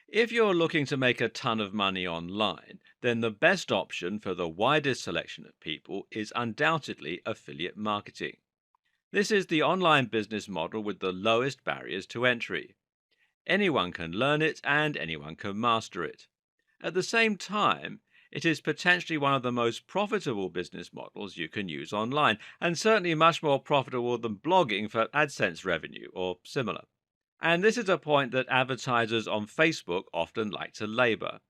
If you're looking to make a ton of money online, then the best option for the widest selection of people is undoubtedly affiliate marketing. This is the online business model with the lowest barriers to entry. Anyone can learn it and anyone can master it. At the same time, it is potentially one of the most profitable business models you can use online, and certainly much more profitable than blogging for AdSense revenue or similar. And this is a point that advertisers on Facebook often like to labor.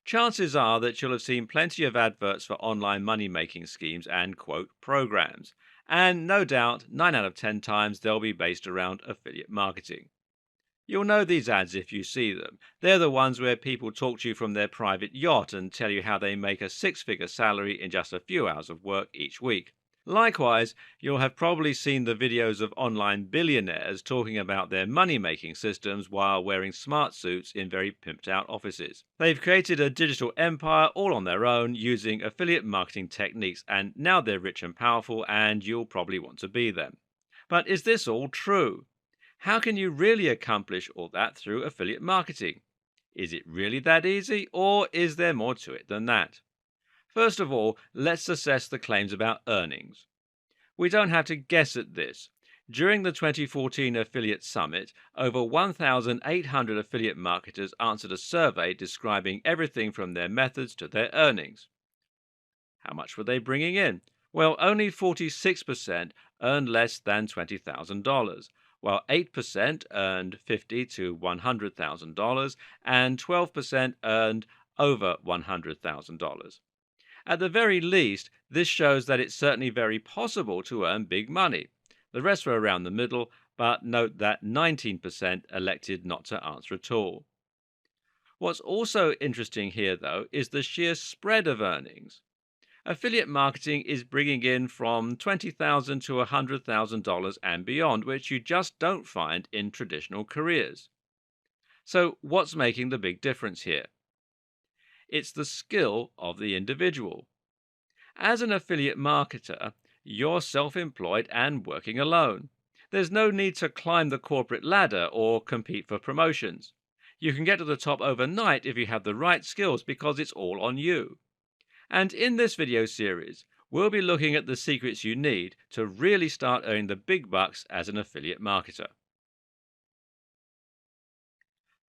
Chances are that you'll have seen plenty of adverts for online money making schemes and quote programs. And no doubt, 9 out of 10 times they'll be based around affiliate marketing. You'll know these ads if you see them. They're the ones where people talk to you from their private yacht and tell you how they make a six-figure salary in just a few hours of work each week. Likewise, you'll have probably seen the videos of online billionaires talking about their money making systems while wearing smart suits in very pimped out offices. They've created a digital empire all on their own using affiliate marketing techniques, and now they're rich and powerful, and you'll probably want to be them. But is this all true? How can you really accomplish all that through affiliate marketing? Is it really that easy, or is there more to it than that? First of all, let's assess the claims about earnings. We don't have to guess at this. During the 2014 Affiliate Summit, over 1,800 affiliate marketers answered a survey describing everything from their methods to their earnings. How much were they bringing in? Well, only 46% earned less than $20,000, while 8% earned $50,000 to $100,000 and 12% earned over $100,000. At the very least, this shows that it's certainly very possible to earn big money. The rest were around the middle, but note that 19% elected not to answer at all. What's also interesting here, though, is the sheer spread of earnings. Affiliate marketing is bringing in from $20,000 to $100,000 and beyond, which you just don't find in traditional careers. So, what's making the big difference here? It's the skill of the individual. As an affiliate marketer, you're self employed and working alone. There's no need to climb the corporate ladder or compete for promotions. You can get to the top overnight if you have the right skills because it's all on you. And in this video series, we'll be looking at the secrets you need to really start earning the big bucks as an affiliate marketer.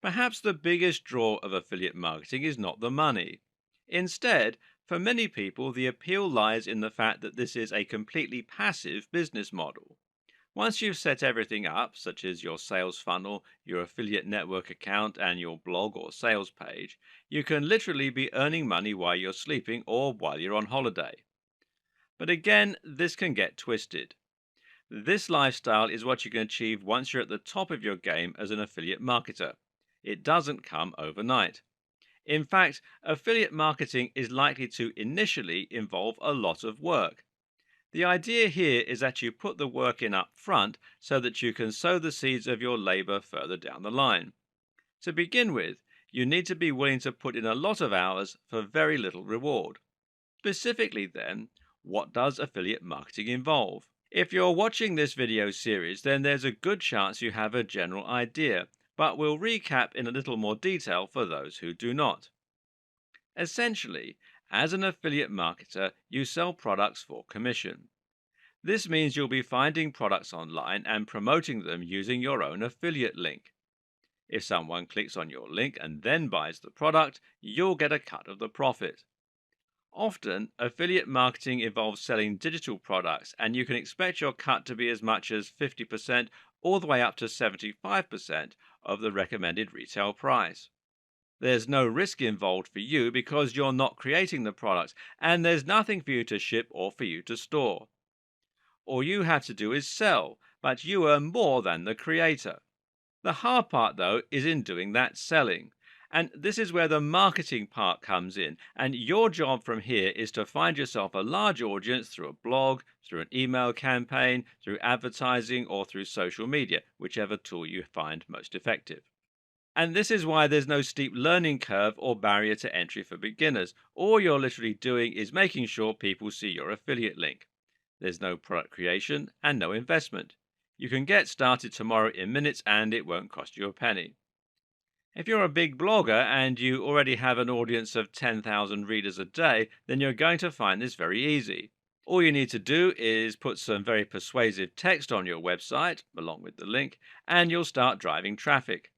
Perhaps the biggest draw of affiliate marketing is not the money. Instead, for many people, the appeal lies in the fact that this is a completely passive business model. Once you've set everything up, such as your sales funnel, your affiliate network account, and your blog or sales page, you can literally be earning money while you're sleeping or while you're on holiday. But again, this can get twisted. This lifestyle is what you can achieve once you're at the top of your game as an affiliate marketer. It doesn't come overnight. In fact, affiliate marketing is likely to initially involve a lot of work. The idea here is that you put the work in up front so that you can sow the seeds of your labor further down the line. To begin with, you need to be willing to put in a lot of hours for very little reward. Specifically, then, what does affiliate marketing involve? If you're watching this video series, then there's a good chance you have a general idea, but we'll recap in a little more detail for those who do not. Essentially, as an affiliate marketer, you sell products for commission. This means you'll be finding products online and promoting them using your own affiliate link. If someone clicks on your link and then buys the product, you'll get a cut of the profit. Often, affiliate marketing involves selling digital products, and you can expect your cut to be as much as 50% all the way up to 75% of the recommended retail price. There's no risk involved for you because you're not creating the product, and there's nothing for you to ship or for you to store. All you have to do is sell, but you earn more than the creator. The hard part, though, is in doing that selling. And this is where the marketing part comes in. And your job from here is to find yourself a large audience through a blog, through an email campaign, through advertising, or through social media, whichever tool you find most effective. And this is why there's no steep learning curve or barrier to entry for beginners. All you're literally doing is making sure people see your affiliate link. There's no product creation and no investment. You can get started tomorrow in minutes and it won't cost you a penny. If you're a big blogger and you already have an audience of 10,000 readers a day, then you're going to find this very easy. All you need to do is put some very persuasive text on your website, along with the link, and you'll start driving traffic.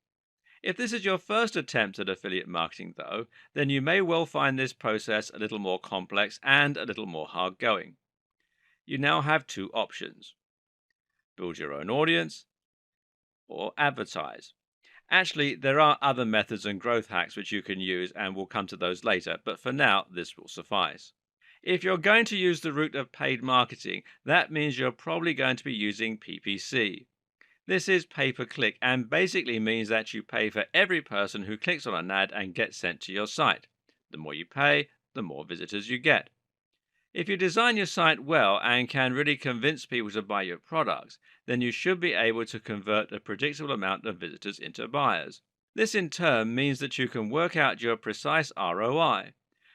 If this is your first attempt at affiliate marketing, though, then you may well find this process a little more complex and a little more hard going. You now have two options: build your own audience or advertise. Actually, there are other methods and growth hacks which you can use, and we'll come to those later, but for now, this will suffice. If you're going to use the route of paid marketing, that means you're probably going to be using PPC. This is pay per click and basically means that you pay for every person who clicks on an ad and gets sent to your site. The more you pay, the more visitors you get. If you design your site well and can really convince people to buy your products, then you should be able to convert a predictable amount of visitors into buyers. This in turn means that you can work out your precise ROI.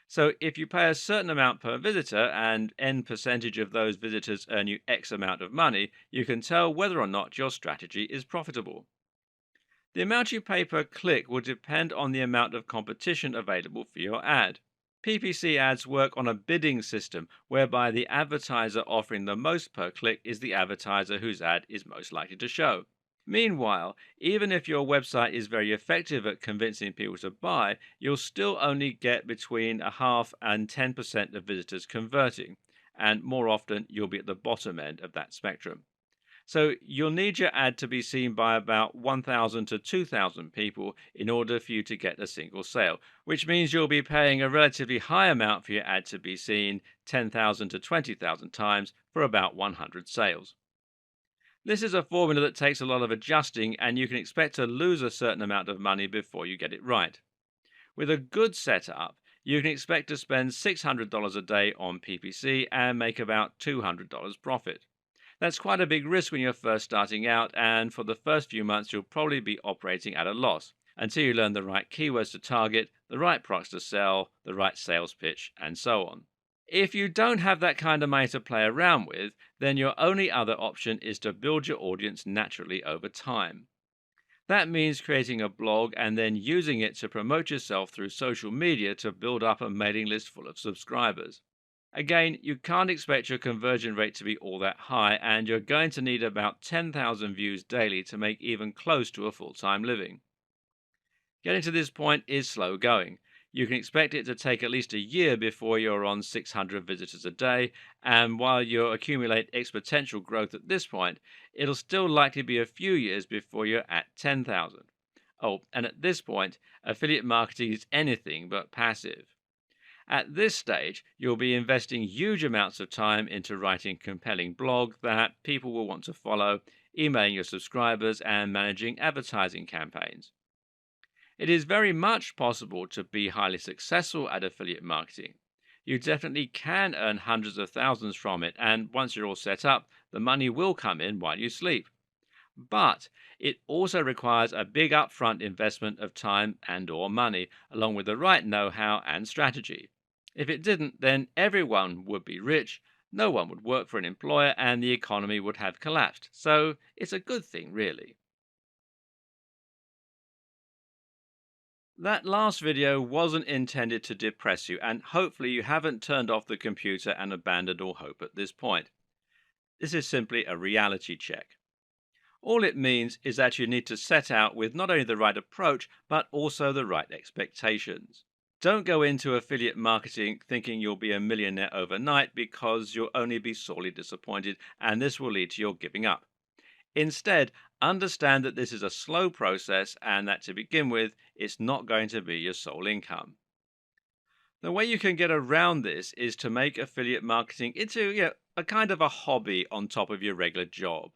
So if you pay a certain amount per visitor and N percentage of those visitors earn you X amount of money, you can tell whether or not your strategy is profitable. The amount you pay per click will depend on the amount of competition available for your ad. PPC ads work on a bidding system whereby the advertiser offering the most per click is the advertiser whose ad is most likely to show. Meanwhile, even if your website is very effective at convincing people to buy, you'll still only get between a half and 10% of visitors converting, and more often you'll be at the bottom end of that spectrum. So you'll need your ad to be seen by about 1,000 to 2,000 people in order for you to get a single sale, which means you'll be paying a relatively high amount for your ad to be seen 10,000 to 20,000 times for about 100 sales. This is a formula that takes a lot of adjusting, and you can expect to lose a certain amount of money before you get it right. With a good setup, you can expect to spend $600 a day on PPC and make about $200 profit. That's quite a big risk when you're first starting out, and for the first few months, you'll probably be operating at a loss until you learn the right keywords to target, the right products to sell, the right sales pitch, and so on. If you don't have that kind of money to play around with, then your only other option is to build your audience naturally over time. That means creating a blog and then using it to promote yourself through social media to build up a mailing list full of subscribers. Again, you can't expect your conversion rate to be all that high, and you're going to need about 10,000 views daily to make even close to a full time living. Getting to this point is slow going. You can expect it to take at least a year before you're on 600 visitors a day, and while you'll accumulate exponential growth at this point, it'll still likely be a few years before you're at 10,000. Oh, and at this point, affiliate marketing is anything but passive. At this stage, you'll be investing huge amounts of time into writing compelling blog that people will want to follow, emailing your subscribers, and managing advertising campaigns. It is very much possible to be highly successful at affiliate marketing. You definitely can earn hundreds of thousands from it, and once you're all set up, the money will come in while you sleep. But it also requires a big upfront investment of time and or money, along with the right know-how and strategy. If it didn't, then everyone would be rich, no one would work for an employer, and the economy would have collapsed. So it's a good thing, really. That last video wasn't intended to depress you, and hopefully you haven't turned off the computer and abandoned all hope at this point. This is simply a reality check. All it means is that you need to set out with not only the right approach, but also the right expectations. Don't go into affiliate marketing thinking you'll be a millionaire overnight, because you'll only be sorely disappointed, and this will lead to your giving up. Instead, understand that this is a slow process and that to begin with, it's not going to be your sole income. The way you can get around this is to make affiliate marketing into a kind of a hobby on top of your regular job.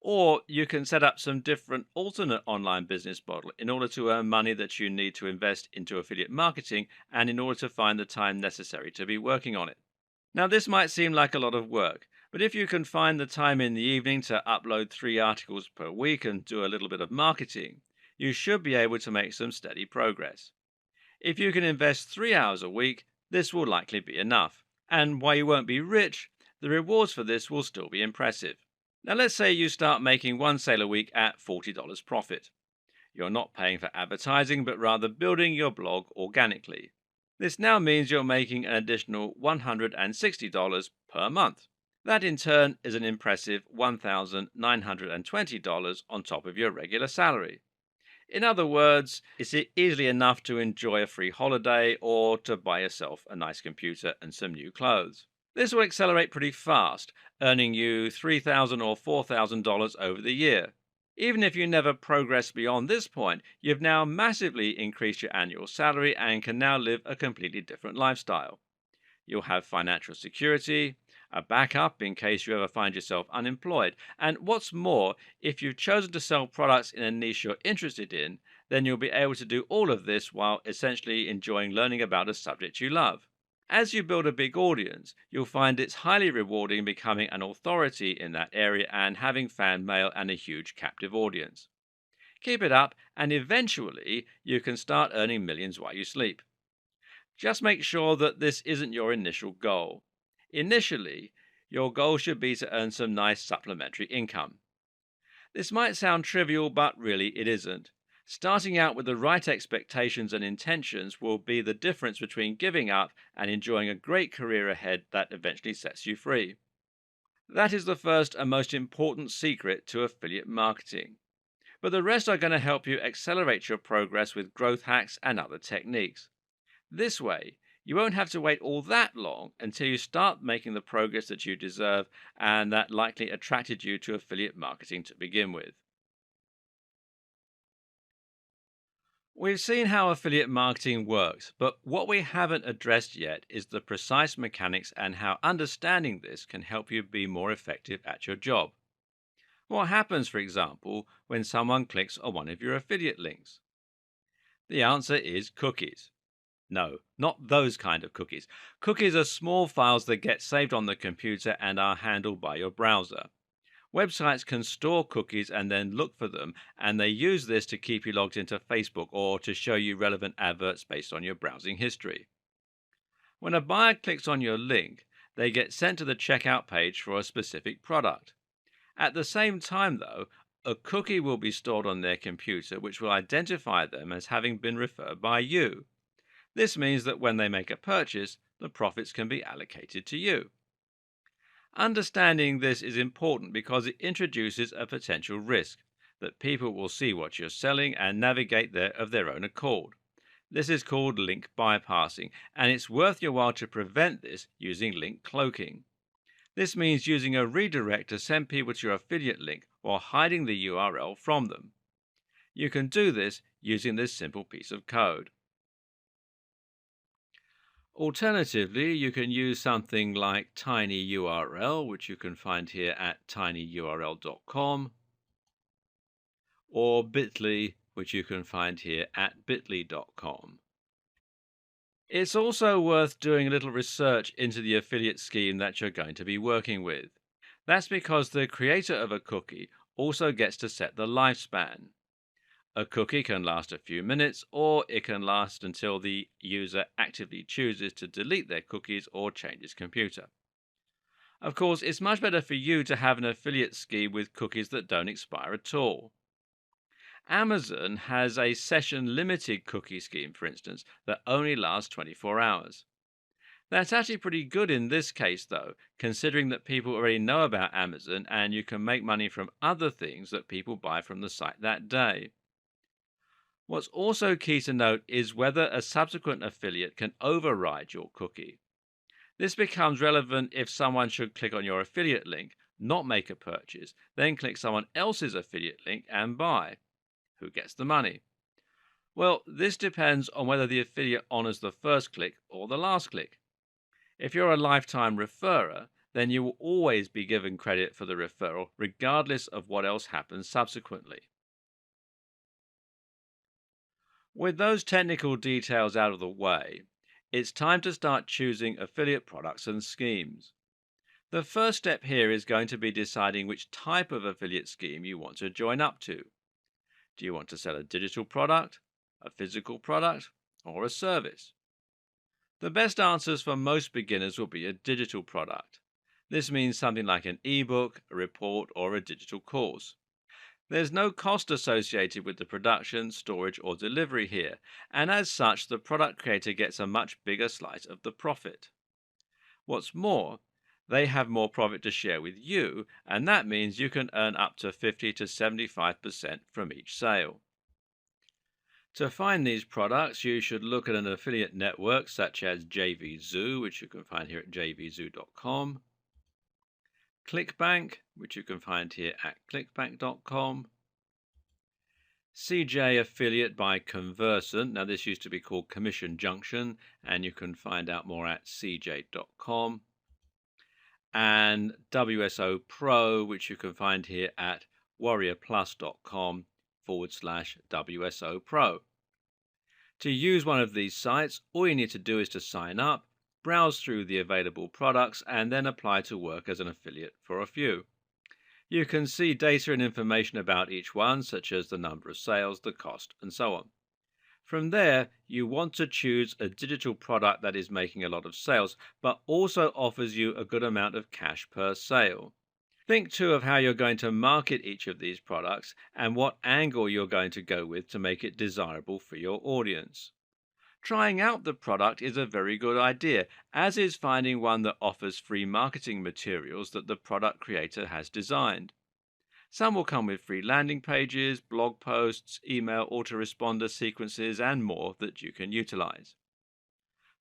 Or you can set up some different alternate online business model in order to earn money that you need to invest into affiliate marketing and in order to find the time necessary to be working on it. Now, this might seem like a lot of work, but if you can find the time in the evening to upload 3 articles per week and do a little bit of marketing, you should be able to make some steady progress. If you can invest 3 hours a week, this will likely be enough. And while you won't be rich, the rewards for this will still be impressive. Now, let's say you start making one sale a week at $40 profit. You're not paying for advertising, but rather building your blog organically. This now means you're making an additional $160 per month. That in turn is an impressive $1,920 on top of your regular salary. In other words, it's easily enough to enjoy a free holiday or to buy yourself a nice computer and some new clothes. This will accelerate pretty fast, earning you $3,000 or $4,000 over the year. Even if you never progress beyond this point, you've now massively increased your annual salary and can now live a completely different lifestyle. You'll have financial security, a backup in case you ever find yourself unemployed. And what's more, if you've chosen to sell products in a niche you're interested in, then you'll be able to do all of this while essentially enjoying learning about a subject you love. As you build a big audience, you'll find it's highly rewarding becoming an authority in that area and having fan mail and a huge captive audience. Keep it up, and eventually you can start earning millions while you sleep. Just make sure that this isn't your initial goal. Initially, your goal should be to earn some nice supplementary income. This might sound trivial, but really it isn't. Starting out with the right expectations and intentions will be the difference between giving up and enjoying a great career ahead that eventually sets you free. That is the first and most important secret to affiliate marketing. But the rest are going to help you accelerate your progress with growth hacks and other techniques. This way, you won't have to wait all that long until you start making the progress that you deserve and that likely attracted you to affiliate marketing to begin with. We've seen how affiliate marketing works, but what we haven't addressed yet is the precise mechanics and how understanding this can help you be more effective at your job. What happens, for example, when someone clicks on one of your affiliate links? The answer is cookies. No, not those kind of cookies. Cookies are small files that get saved on the computer and are handled by your browser. Websites can store cookies and then look for them, and they use this to keep you logged into Facebook or to show you relevant adverts based on your browsing history. When a buyer clicks on your link, they get sent to the checkout page for a specific product. At the same time, though, a cookie will be stored on their computer which will identify them as having been referred by you. This means that when they make a purchase, the profits can be allocated to you. Understanding this is important because it introduces a potential risk that people will see what you're selling and navigate there of their own accord. This is called link bypassing, and it's worth your while to prevent this using link cloaking. This means using a redirect to send people to your affiliate link while hiding the URL from them. You can do this using this simple piece of code. Alternatively, you can use something like tinyurl, which you can find here at tinyurl.com, or bit.ly, which you can find here at bit.ly.com. It's also worth doing a little research into the affiliate scheme that you're going to be working with. That's because the creator of a cookie also gets to set the lifespan. A cookie can last a few minutes, or it can last until the user actively chooses to delete their cookies or change his computer. Of course, it's much better for you to have an affiliate scheme with cookies that don't expire at all. Amazon has a session limited cookie scheme, for instance, that only lasts 24 hours. That's actually pretty good in this case, though, considering that people already know about Amazon and you can make money from other things that people buy from the site that day. What's also key to note is whether a subsequent affiliate can override your cookie. This becomes relevant if someone should click on your affiliate link, not make a purchase, then click someone else's affiliate link and buy. Who gets the money? Well, this depends on whether the affiliate honors the first click or the last click. If you're a lifetime referrer, then you will always be given credit for the referral, regardless of what else happens subsequently. With those technical details out of the way, it's time to start choosing affiliate products and schemes. The first step here is going to be deciding which type of affiliate scheme you want to join up to. Do you want to sell a digital product, a physical product, or a service? The best answers for most beginners will be a digital product. This means something like an ebook, a report, or a digital course. There's no cost associated with the production, storage, or delivery here, and as such, the product creator gets a much bigger slice of the profit. What's more, they have more profit to share with you, and that means you can earn up to 50 to 75% from each sale. To find these products, you should look at an affiliate network such as JVZoo, which you can find here at jvzoo.com, ClickBank, which you can find here at clickbank.com, CJ Affiliate by Conversant. Now, this used to be called Commission Junction, and you can find out more at cj.com, and WSO Pro, which you can find here at warriorplus.com/WSO Pro. To use one of these sites, all you need to do is to sign up, browse through the available products, and then apply to work as an affiliate for a few. You can see data and information about each one, such as the number of sales, the cost, and so on. From there, you want to choose a digital product that is making a lot of sales, but also offers you a good amount of cash per sale. Think too of how you're going to market each of these products and what angle you're going to go with to make it desirable for your audience. Trying out the product is a very good idea, as is finding one that offers free marketing materials that the product creator has designed. Some will come with free landing pages, blog posts, email autoresponder sequences, and more that you can utilize.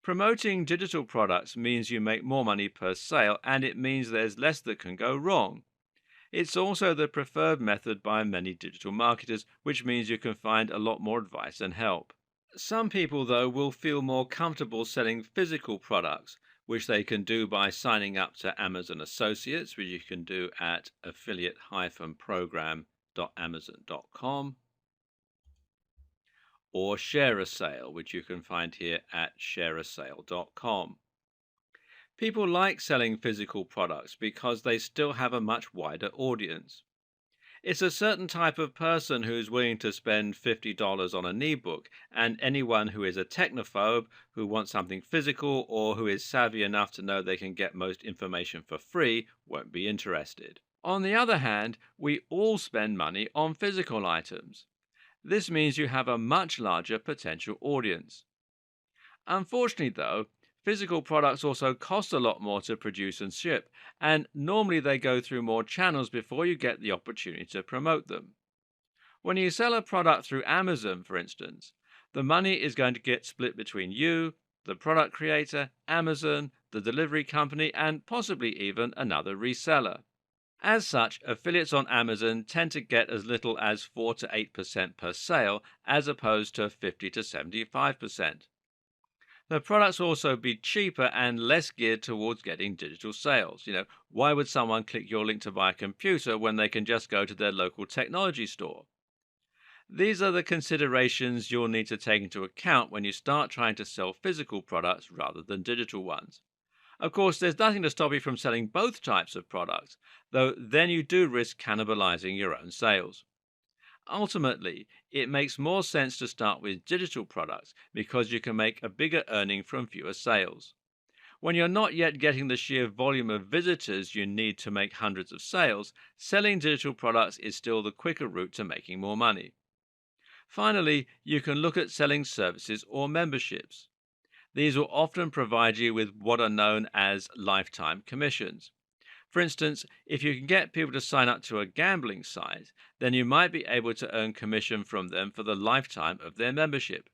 Promoting digital products means you make more money per sale, and it means there's less that can go wrong. It's also the preferred method by many digital marketers, which means you can find a lot more advice and help. Some people, though, will feel more comfortable selling physical products, which they can do by signing up to Amazon Associates, which you can do at affiliate-program.amazon.com, or share a sale, which you can find here at shareasale.com. People like selling physical products because they still have a much wider audience. It's a certain type of person who's willing to spend $50 on an ebook, and anyone who is a technophobe, who wants something physical, or who is savvy enough to know they can get most information for free won't be interested. On the other hand, we all spend money on physical items. This means you have a much larger potential audience. Unfortunately, though, physical products also cost a lot more to produce and ship, and normally they go through more channels before you get the opportunity to promote them. When you sell a product through Amazon, for instance, the money is going to get split between you, the product creator, Amazon, the delivery company, and possibly even another reseller. As such, affiliates on Amazon tend to get as little as 4 to 8% per sale, as opposed to 50 to 75%. The products will also be cheaper and less geared towards getting digital sales. Why would someone click your link to buy a computer when they can just go to their local technology store? These are the considerations you'll need to take into account when you start trying to sell physical products rather than digital ones. Of course, there's nothing to stop you from selling both types of products, though then you do risk cannibalizing your own sales. Ultimately, it makes more sense to start with digital products because you can make a bigger earning from fewer sales. When you're not yet getting the sheer volume of visitors you need to make hundreds of sales, selling digital products is still the quicker route to making more money. Finally, you can look at selling services or memberships. These will often provide you with what are known as lifetime commissions. For instance, if you can get people to sign up to a gambling site, then you might be able to earn commission from them for the lifetime of their membership.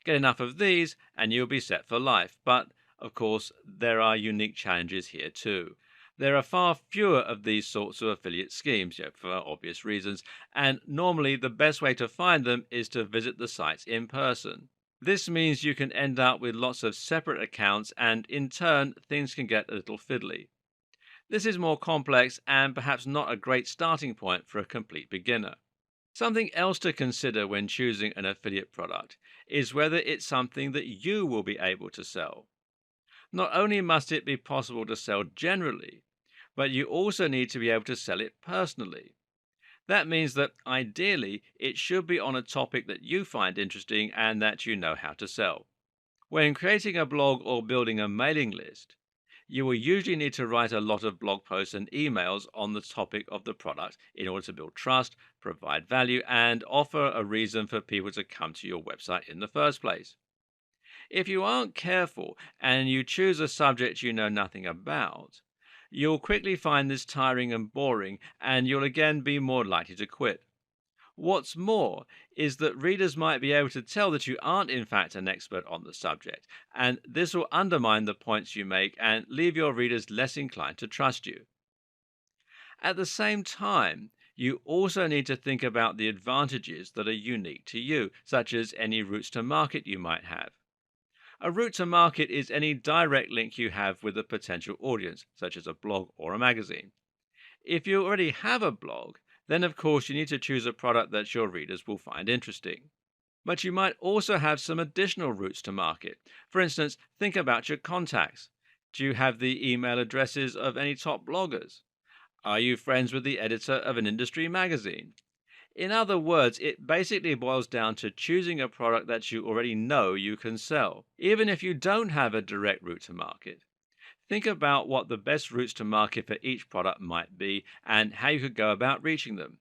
Get enough of these and you'll be set for life. But, of course, there are unique challenges here too. There are far fewer of these sorts of affiliate schemes, for obvious reasons, and normally the best way to find them is to visit the sites in person. This means you can end up with lots of separate accounts, and in turn, things can get a little fiddly. This is more complex and perhaps not a great starting point for a complete beginner. Something else to consider when choosing an affiliate product is whether it's something that you will be able to sell. Not only must it be possible to sell generally, but you also need to be able to sell it personally. That means that ideally it should be on a topic that you find interesting and that you know how to sell. When creating a blog or building a mailing list, You will usually need to write a lot of blog posts and emails on the topic of the product in order to build trust, provide value, and offer a reason for people to come to your website in the first place. If you aren't careful and you choose a subject you know nothing about, you'll quickly find this tiring and boring, and you'll again be more likely to quit. What's more is that readers might be able to tell that you aren't, in fact, an expert on the subject, and this will undermine the points you make and leave your readers less inclined to trust you. At the same time, you also need to think about the advantages that are unique to you, such as any routes to market you might have. A route to market is any direct link you have with a potential audience, such as a blog or a magazine. If you already have a blog, then of course you need to choose a product that your readers will find interesting. But you might also have some additional routes to market. For instance, think about your contacts. Do you have the email addresses of any top bloggers? Are you friends with the editor of an industry magazine? In other words, it basically boils down to choosing a product that you already know you can sell, even if you don't have a direct route to market. Think about what the best routes to market for each product might be and how you could go about reaching them.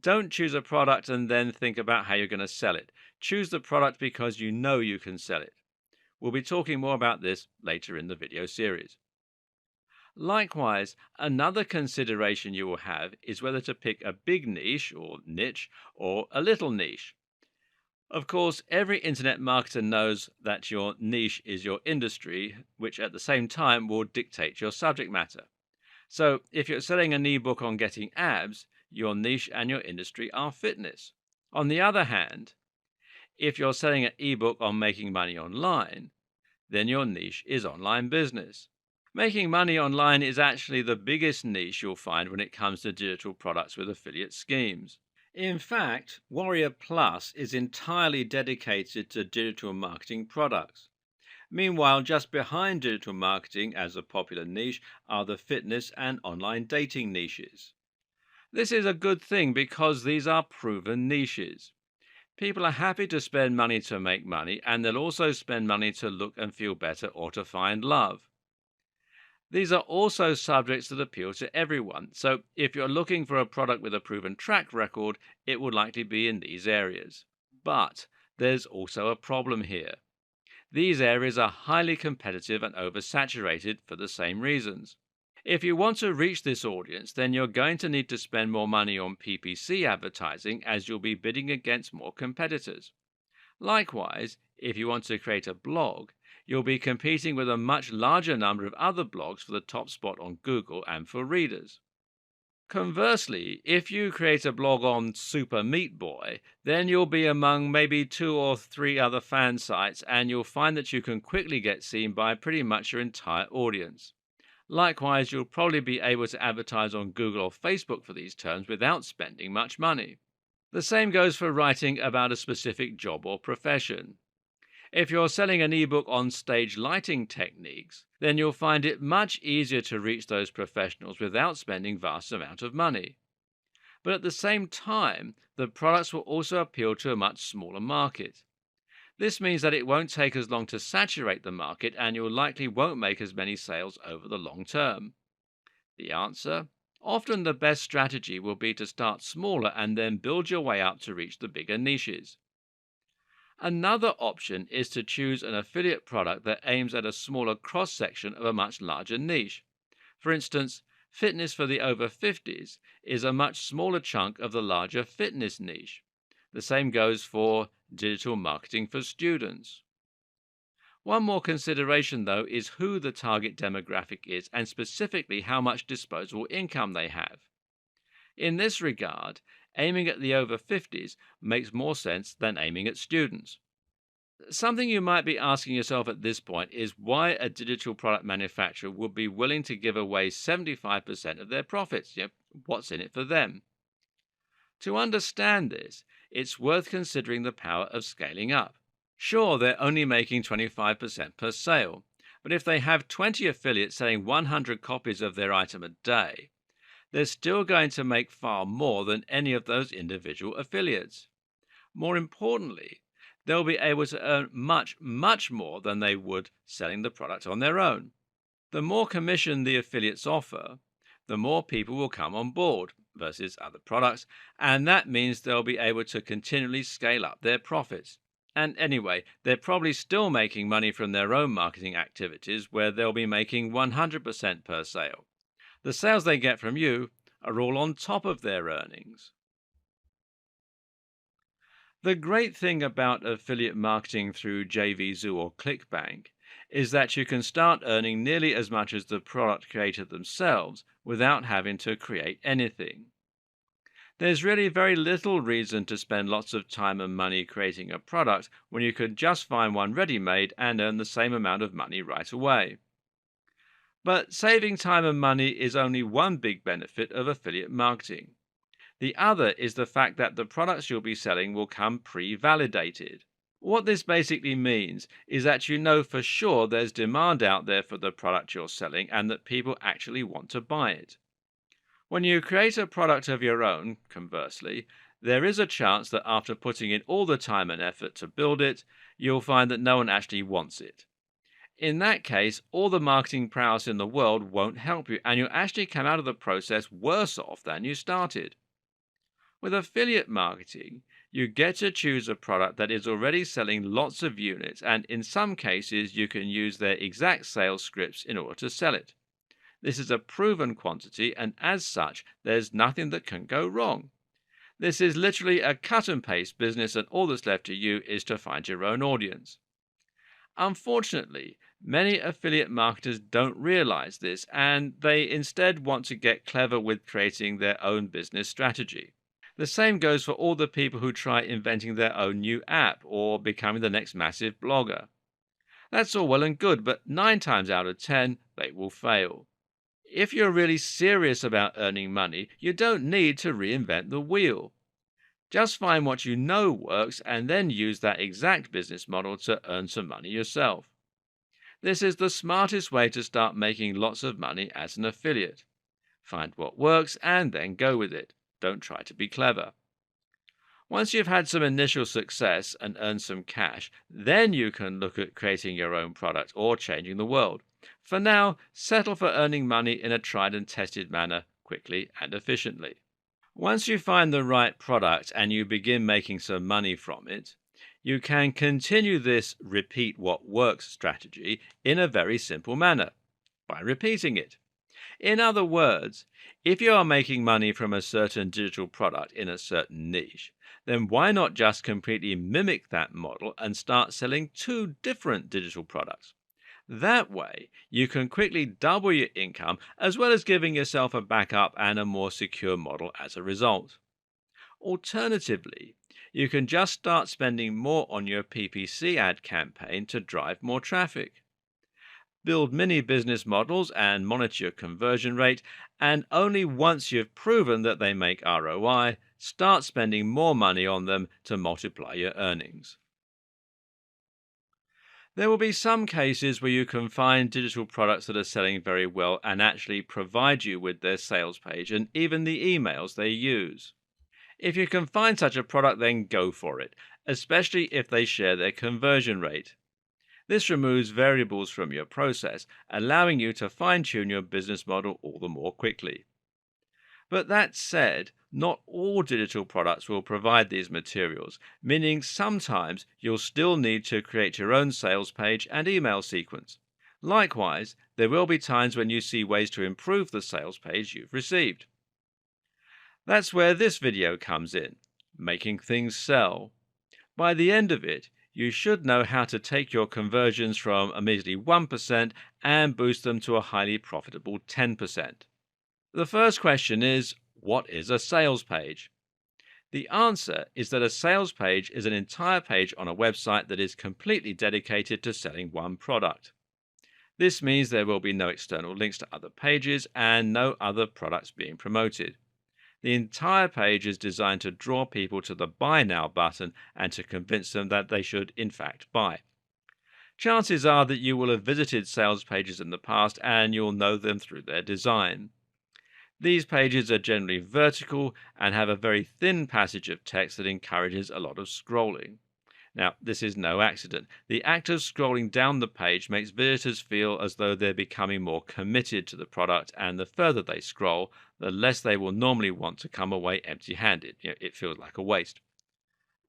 Don't choose a product and then think about how you're going to sell it. Choose the product because you know you can sell it. We'll be talking more about this later in the video series. Likewise, another consideration you will have is whether to pick a big niche or niche or a little niche. Of course, every internet marketer knows that your niche is your industry, which at the same time will dictate your subject matter. So, if you're selling an ebook on getting abs, your niche and your industry are fitness. On the other hand, if you're selling an ebook on making money online, then your niche is online business. Making money online is actually the biggest niche you'll find when it comes to digital products with affiliate schemes. In fact, Warrior Plus is entirely dedicated to digital marketing products. Meanwhile, just behind digital marketing as a popular niche are the fitness and online dating niches. This is a good thing because these are proven niches. People are happy to spend money to make money, and they'll also spend money to look and feel better or to find love. These are also subjects that appeal to everyone, so if you're looking for a product with a proven track record, it will likely be in these areas. But there's also a problem here. These areas are highly competitive and oversaturated for the same reasons. If you want to reach this audience, then you're going to need to spend more money on PPC advertising as you'll be bidding against more competitors. Likewise, if you want to create a blog, you'll be competing with a much larger number of other blogs for the top spot on Google and for readers. Conversely, if you create a blog on Super Meat Boy, then you'll be among maybe 2 or 3 other fan sites, and you'll find that you can quickly get seen by pretty much your entire audience. Likewise, you'll probably be able to advertise on Google or Facebook for these terms without spending much money. The same goes for writing about a specific job or profession. If you're selling an ebook on stage lighting techniques, then you'll find it much easier to reach those professionals without spending vast amounts of money. But at the same time, the products will also appeal to a much smaller market. This means that it won't take as long to saturate the market, and you likely won't make as many sales over the long term. The answer? Often the best strategy will be to start smaller and then build your way up to reach the bigger niches. Another option is to choose an affiliate product that aims at a smaller cross section of a much larger niche. For instance, fitness for the over 50s is a much smaller chunk of the larger fitness niche. The same goes for digital marketing for students. One more consideration, though, is who the target demographic is and specifically how much disposable income they have. In this regard, aiming at the over 50s makes more sense than aiming at students. Something you might be asking yourself at this point is why a digital product manufacturer would be willing to give away 75% of their profits. What's in it for them? To understand this, it's worth considering the power of scaling up. Sure, they're only making 25% per sale, but if they have 20 affiliates selling 100 copies of their item a day, they're still going to make far more than any of those individual affiliates. More importantly, they'll be able to earn much, much more than they would selling the product on their own. The more commission the affiliates offer, the more people will come on board versus other products, and that means they'll be able to continually scale up their profits. And anyway, they're probably still making money from their own marketing activities where they'll be making 100% per sale. The sales they get from you are all on top of their earnings. The great thing about affiliate marketing through JVZoo or ClickBank is that you can start earning nearly as much as the product creator themselves without having to create anything. There's really very little reason to spend lots of time and money creating a product when you could just find one ready made and earn the same amount of money right away. But saving time and money is only one big benefit of affiliate marketing. The other is the fact that the products you'll be selling will come pre validated. What this basically means is that you know for sure there's demand out there for the product you're selling and that people actually want to buy it. When you create a product of your own, conversely, there is a chance that after putting in all the time and effort to build it, you'll find that no one actually wants it. In that case, all the marketing prowess in the world won't help you, and you'll actually come out of the process worse off than you started. With affiliate marketing, you get to choose a product that is already selling lots of units, and in some cases, you can use their exact sales scripts in order to sell it. This is a proven quantity, and as such, there's nothing that can go wrong. This is literally a cut and paste business, and all that's left to you is to find your own audience. Unfortunately, many affiliate marketers don't realize this, and they instead want to get clever with creating their own business strategy. The same goes for all the people who try inventing their own new app or becoming the next massive blogger. That's all well and good, but 9 times out of 10, they will fail. If you're really serious about earning money, you don't need to reinvent the wheel. Just find what you know works and then use that exact business model to earn some money yourself. This is the smartest way to start making lots of money as an affiliate. Find what works and then go with it. Don't try to be clever. Once you've had some initial success and earned some cash, then you can look at creating your own product or changing the world. For now, settle for earning money in a tried and tested manner, quickly and efficiently. Once you find the right product and you begin making some money from it, you can continue this repeat what works strategy in a very simple manner by repeating it. In other words, if you are making money from a certain digital product in a certain niche, then why not just completely mimic that model and start selling 2 different digital products? That way, you can quickly double your income as well as giving yourself a backup and a more secure model as a result. Alternatively, you can just start spending more on your PPC ad campaign to drive more traffic. Build mini business models and monitor your conversion rate, and only once you've proven that they make ROI, start spending more money on them to multiply your earnings. There will be some cases where you can find digital products that are selling very well and actually provide you with their sales page and even the emails they use. If you can find such a product, then go for it, especially if they share their conversion rate. This removes variables from your process, allowing you to fine-tune your business model all the more quickly. But that said, not all digital products will provide these materials, meaning sometimes you'll still need to create your own sales page and email sequence. Likewise, there will be times when you see ways to improve the sales page you've received. That's where this video comes in, making things sell. By the end of it, you should know how to take your conversions from a measly 1% and boost them to a highly profitable 10%. The first question is, what is a sales page? The answer is that a sales page is an entire page on a website that is completely dedicated to selling one product. This means there will be no external links to other pages and no other products being promoted. The entire page is designed to draw people to the Buy Now button and to convince them that they should in fact buy. Chances are that you will have visited sales pages in the past and you'll know them through their design. These pages are generally vertical and have a very thin passage of text that encourages a lot of scrolling. Now, this is no accident. The act of scrolling down the page makes visitors feel as though they're becoming more committed to the product, and the further they scroll, the less they will normally want to come away empty handed. It feels like a waste.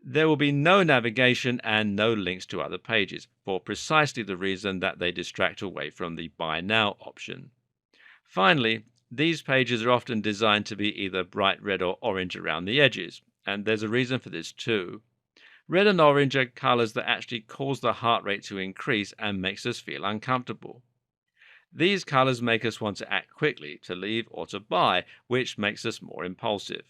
There will be no navigation and no links to other pages for precisely the reason that they distract away from the Buy Now option. Finally, these pages are often designed to be either bright red or orange around the edges, and there's a reason for this too. Red and orange are colors that actually cause the heart rate to increase and makes us feel uncomfortable. These colors make us want to act quickly, to leave or to buy, which makes us more impulsive.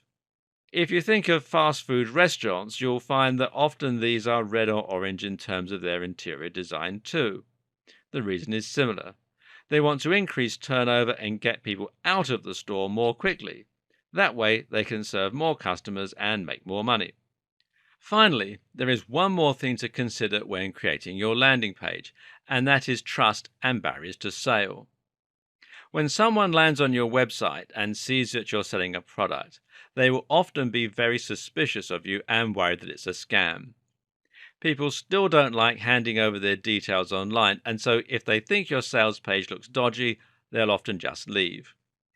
If you think of fast food restaurants, you'll find that often these are red or orange in terms of their interior design too. The reason is similar. They want to increase turnover and get people out of the store more quickly. That way, they can serve more customers and make more money. Finally, there is one more thing to consider when creating your landing page, and that is trust and barriers to sale. When someone lands on your website and sees that you're selling a product, they will often be very suspicious of you and worried that it's a scam. People still don't like handing over their details online, and so if they think your sales page looks dodgy, they'll often just leave.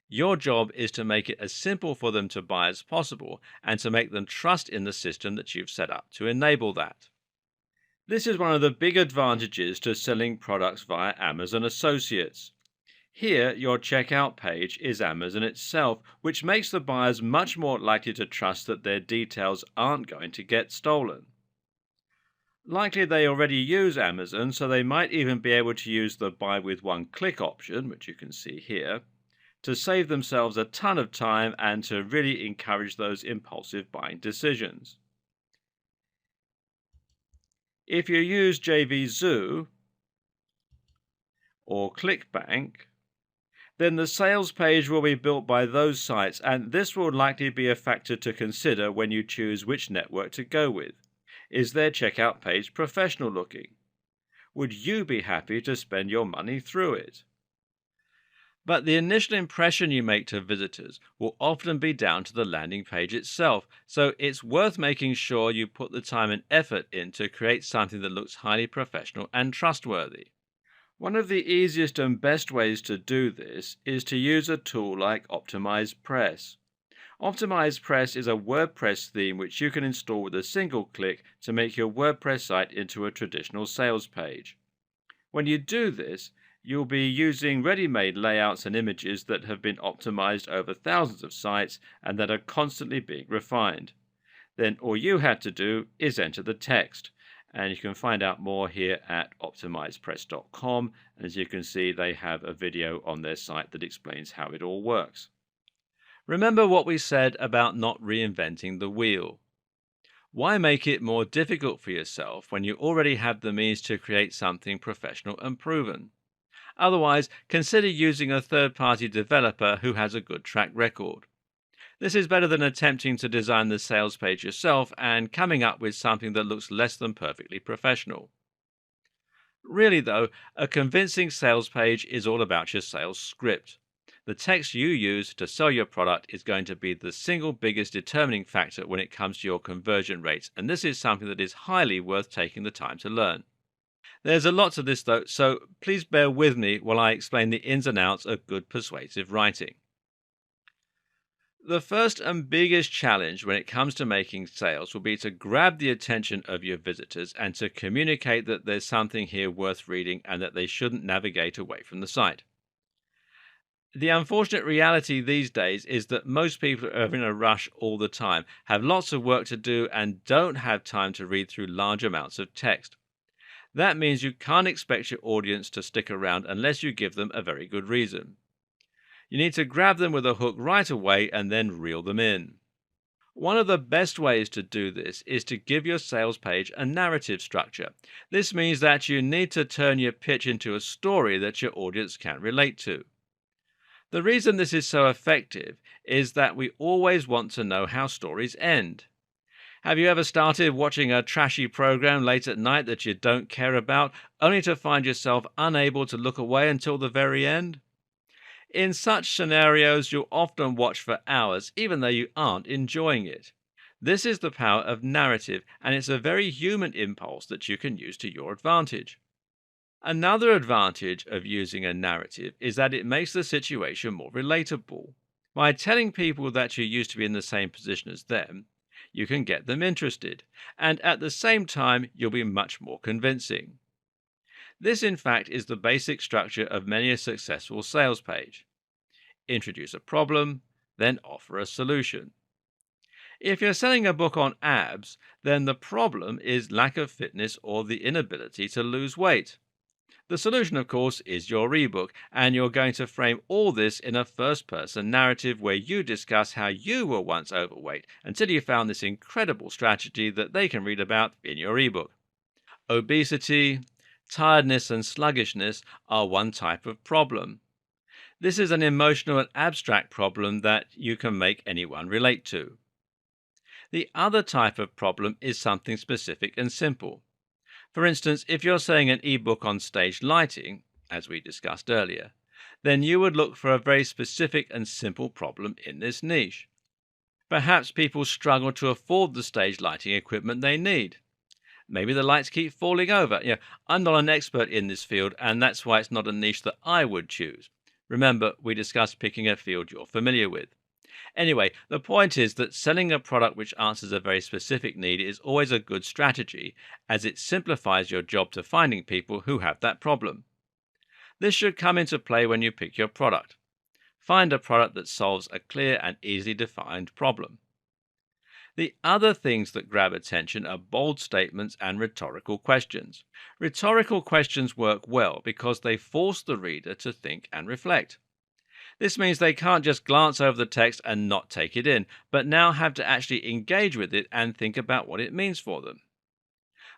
Your job is to make it as simple for them to buy as possible and to make them trust in the system that you've set up to enable that. This is one of the big advantages to selling products via Amazon Associates. Here, your checkout page is Amazon itself, which makes the buyers much more likely to trust that their details aren't going to get stolen. Likely they already use Amazon, so they might even be able to use the buy with one click option, which you can see here, to save themselves a ton of time and to really encourage those impulsive buying decisions. If you use JVZoo or ClickBank, then the sales page will be built by those sites, and this will likely be a factor to consider when you choose which network to go with. Is their checkout page professional looking? Would you be happy to spend your money through it? But the initial impression you make to visitors will often be down to the landing page itself, so it's worth making sure you put the time and effort in to create something that looks highly professional and trustworthy. One of the easiest and best ways to do this is to use a tool like OptimizePress. OptimizePress is a WordPress theme which you can install with a single click to make your WordPress site into a traditional sales page. When you do this, you'll be using ready-made layouts and images that have been optimized over thousands of sites and that are constantly being refined. Then all you had to do is enter the text. And you can find out more here at optimizepress.com. And as you can see, they have a video on their site that explains how it all works. Remember what we said about not reinventing the wheel. Why make it more difficult for yourself when you already have the means to create something professional and proven? Otherwise, consider using a third-party developer who has a good track record. This is better than attempting to design the sales page yourself and coming up with something that looks less than perfectly professional. Really though, a convincing sales page is all about your sales script. The text you use to sell your product is going to be the single biggest determining factor when it comes to your conversion rates, and this is something that is highly worth taking the time to learn. There's a lot to this though, so please bear with me while I explain the ins and outs of good persuasive writing. The first and biggest challenge when it comes to making sales will be to grab the attention of your visitors and to communicate that there's something here worth reading and that they shouldn't navigate away from the site. The unfortunate reality these days is that most people are in a rush all the time, have lots of work to do, and don't have time to read through large amounts of text. That means you can't expect your audience to stick around unless you give them a very good reason. You need to grab them with a hook right away and then reel them in. One of the best ways to do this is to give your sales page a narrative structure. This means that you need to turn your pitch into a story that your audience can relate to. The reason this is so effective is that we always want to know how stories end. Have you ever started watching a trashy program late at night that you don't care about, only to find yourself unable to look away until the very end? In such scenarios, you'll often watch for hours, even though you aren't enjoying it. This is the power of narrative, and it's a very human impulse that you can use to your advantage. Another advantage of using a narrative is that it makes the situation more relatable. By telling people that you used to be in the same position as them, you can get them interested, and at the same time, you'll be much more convincing. This, in fact, is the basic structure of many a successful sales page. Introduce a problem, then offer a solution. If you're selling a book on abs, then the problem is lack of fitness or the inability to lose weight. The solution, of course, is your ebook, and you're going to frame all this in a first person narrative where you discuss how you were once overweight until you found this incredible strategy that they can read about in your ebook. Obesity, tiredness, and sluggishness are one type of problem. This is an emotional and abstract problem that you can make anyone relate to. The other type of problem is something specific and simple. For instance, if you're selling an ebook on stage lighting, as we discussed earlier, then you would look for a very specific and simple problem in this niche. Perhaps people struggle to afford the stage lighting equipment they need. Maybe the lights keep falling over. I'm not an expert in this field, and that's why it's not a niche that I would choose. Remember, we discussed picking a field you're familiar with. Anyway, the point is that selling a product which answers a very specific need is always a good strategy, as it simplifies your job to finding people who have that problem. This should come into play when you pick your product. Find a product that solves a clear and easily defined problem. The other things that grab attention are bold statements and rhetorical questions. Rhetorical questions work well because they force the reader to think and reflect. This means they can't just glance over the text and not take it in, but now have to actually engage with it and think about what it means for them.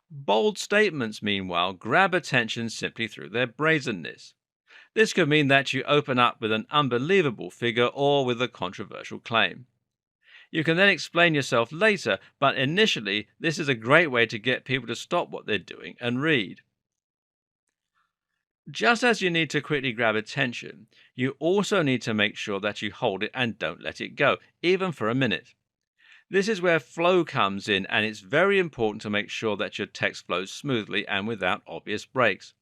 Bold statements, meanwhile, grab attention simply through their brazenness. This could mean that you open up with an unbelievable figure or with a controversial claim. You can then explain yourself later, but initially, this is a great way to get people to stop what they're doing and read. Just as you need to quickly grab attention, you also need to make sure that you hold it and don't let it go, even for a minute. This is where flow comes in, and it's very important to make sure that your text flows smoothly and without obvious breaks.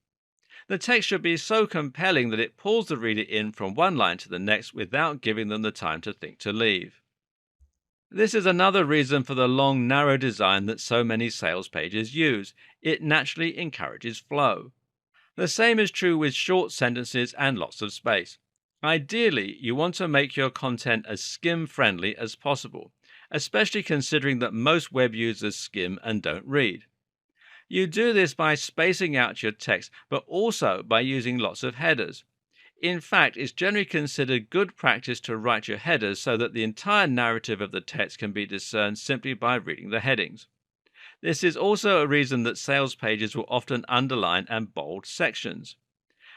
The text should be so compelling that it pulls the reader in from one line to the next without giving them the time to think to leave. This is another reason for the long, narrow design that so many sales pages use. It naturally encourages flow. The same is true with short sentences and lots of space. Ideally, you want to make your content as skim-friendly as possible, especially considering that most web users skim and don't read. You do this by spacing out your text, but also by using lots of headers. In fact, it's generally considered good practice to write your headers so that the entire narrative of the text can be discerned simply by reading the headings. This is also a reason that sales pages will often underline and bold sections.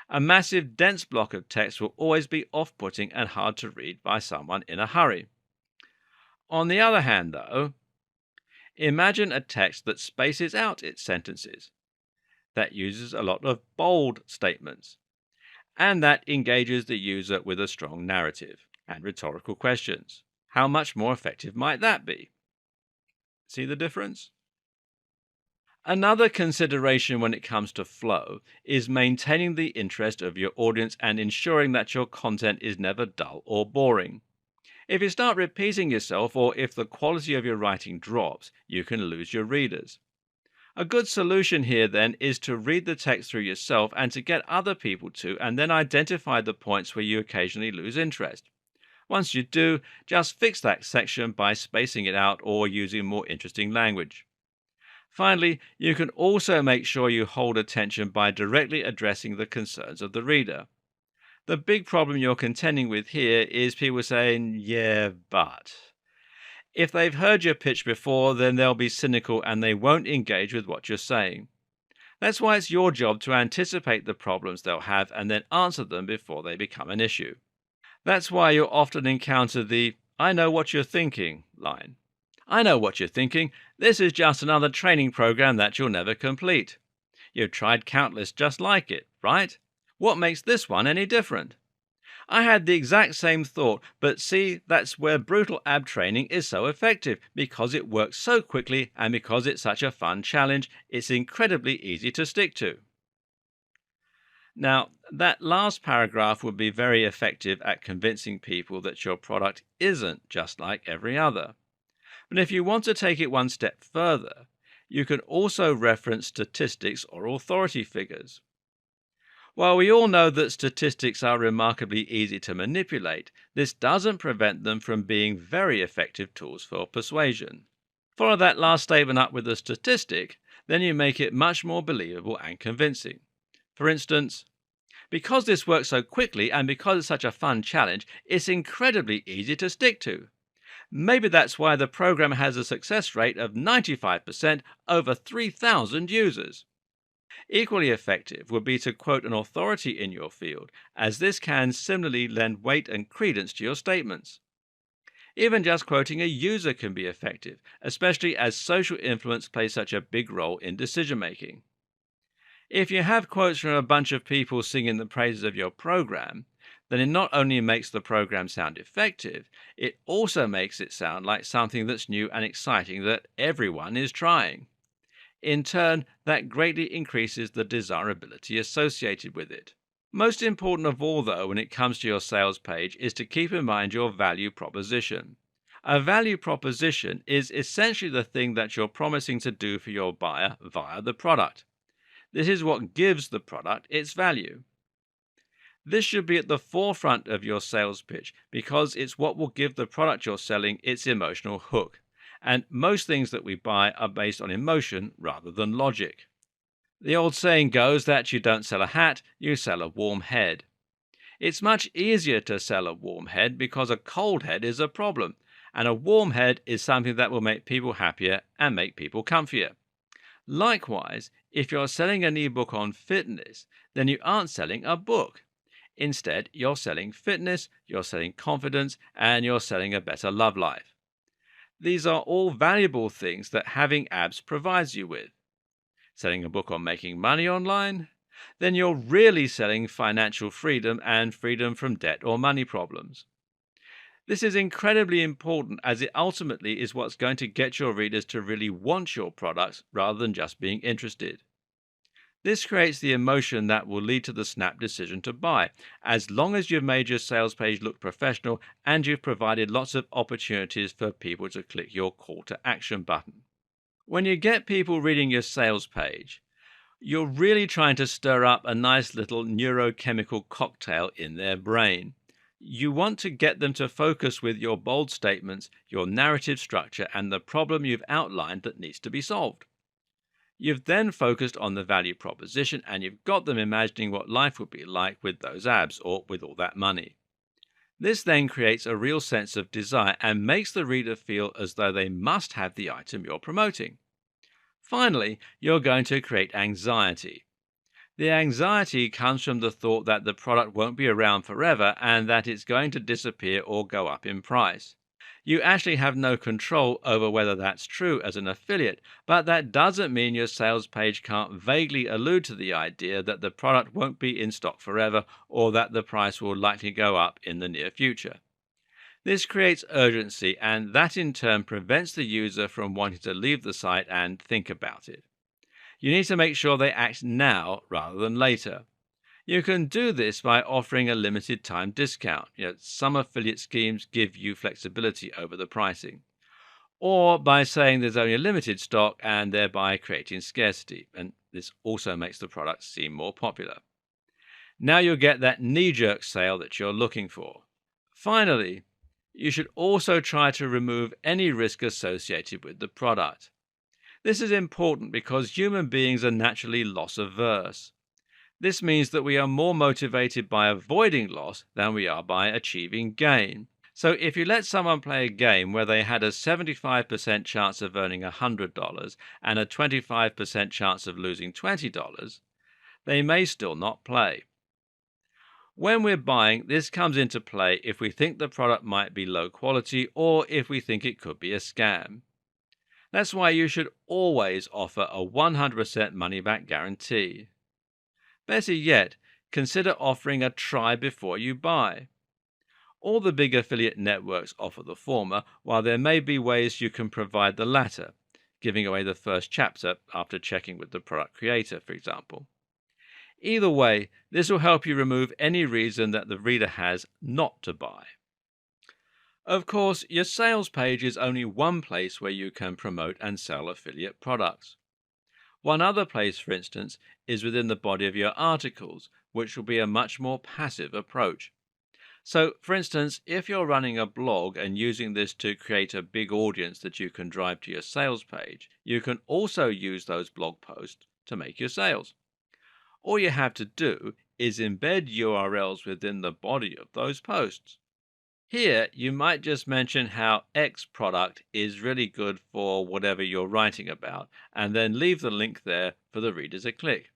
A massive, dense block of text will always be off-putting and hard to read by someone in a hurry. On the other hand, though, imagine a text that spaces out its sentences, that uses a lot of bold statements, and that engages the user with a strong narrative and rhetorical questions. How much more effective might that be? See the difference? Another consideration when it comes to flow is maintaining the interest of your audience and ensuring that your content is never dull or boring. If you start repeating yourself or if the quality of your writing drops, you can lose your readers. A good solution here then is to read the text through yourself and to get other people to, and then identify the points where you occasionally lose interest. Once you do, just fix that section by spacing it out or using more interesting language. Finally, you can also make sure you hold attention by directly addressing the concerns of the reader. The big problem you're contending with here is people saying, yeah, but. If they've heard your pitch before, then they'll be cynical and they won't engage with what you're saying. That's why it's your job to anticipate the problems they'll have and then answer them before they become an issue. That's why you'll often encounter the "I know what you're thinking" line. I know what you're thinking. This is just another training program that you'll never complete. You've tried countless just like it, right? What makes this one any different? I had the exact same thought, but see, that's where brutal ab training is so effective because it works so quickly and because it's such a fun challenge, it's incredibly easy to stick to. Now, that last paragraph would be very effective at convincing people that your product isn't just like every other. But if you want to take it one step further, you can also reference statistics or authority figures. While we all know that statistics are remarkably easy to manipulate, this doesn't prevent them from being very effective tools for persuasion. Follow that last statement up with a statistic, then you make it much more believable and convincing. For instance, because this works so quickly and because it's such a fun challenge, it's incredibly easy to stick to. Maybe that's why the program has a success rate of 95% over 3,000 users. Equally effective would be to quote an authority in your field, as this can similarly lend weight and credence to your statements. Even just quoting a user can be effective, especially as social influence plays such a big role in decision making. If you have quotes from a bunch of people singing the praises of your program, then it not only makes the program sound effective, it also makes it sound like something that's new and exciting that everyone is trying. In turn, that greatly increases the desirability associated with it. Most important of all, though, when it comes to your sales page, is to keep in mind your value proposition. A value proposition is essentially the thing that you're promising to do for your buyer via the product. This is what gives the product its value. This should be at the forefront of your sales pitch because it's what will give the product you're selling its emotional hook. And most things that we buy are based on emotion rather than logic. The old saying goes that you don't sell a hat, you sell a warm head. It's much easier to sell a warm head because a cold head is a problem, and a warm head is something that will make people happier and make people comfier. Likewise, if you're selling an ebook on fitness, then you aren't selling a book. Instead, you're selling fitness, you're selling confidence, and you're selling a better love life. These are all valuable things that having apps provides you with. Selling a book on making money online? Then you're really selling financial freedom and freedom from debt or money problems. This is incredibly important as it ultimately is what's going to get your readers to really want your products rather than just being interested. This creates the emotion that will lead to the snap decision to buy, as long as you've made your sales page look professional and you've provided lots of opportunities for people to click your call to action button. When you get people reading your sales page, you're really trying to stir up a nice little neurochemical cocktail in their brain. You want to get them to focus with your bold statements, your narrative structure, and the problem you've outlined that needs to be solved. You've then focused on the value proposition and you've got them imagining what life would be like with those abs or with all that money. This then creates a real sense of desire and makes the reader feel as though they must have the item you're promoting. Finally, you're going to create anxiety. The anxiety comes from the thought that the product won't be around forever and that it's going to disappear or go up in price. You actually have no control over whether that's true as an affiliate, but that doesn't mean your sales page can't vaguely allude to the idea that the product won't be in stock forever or that the price will likely go up in the near future. This creates urgency, and that in turn prevents the user from wanting to leave the site and think about it. You need to make sure they act now rather than later. You can do this by offering a limited time discount. Some affiliate schemes give you flexibility over the pricing. Or by saying there's only a limited stock and thereby creating scarcity. And this also makes the product seem more popular. Now you'll get that knee-jerk sale that you're looking for. Finally, you should also try to remove any risk associated with the product. This is important because human beings are naturally loss averse. This means that we are more motivated by avoiding loss than we are by achieving gain. So if you let someone play a game where they had a 75% chance of earning $100 and a 25% chance of losing $20, they may still not play. When we're buying, this comes into play if we think the product might be low quality or if we think it could be a scam. That's why you should always offer a 100% money-back guarantee. Better yet, consider offering a try before you buy. All the big affiliate networks offer the former, while there may be ways you can provide the latter, giving away the first chapter after checking with the product creator, for example. Either way, this will help you remove any reason that the reader has not to buy. Of course, your sales page is only one place where you can promote and sell affiliate products. One other place, for instance, is within the body of your articles, which will be a much more passive approach. So, for instance, if you're running a blog and using this to create a big audience that you can drive to your sales page, you can also use those blog posts to make your sales. All you have to do is embed URLs within the body of those posts. Here, you might just mention how X product is really good for whatever you're writing about, and then leave the link there for the reader to click.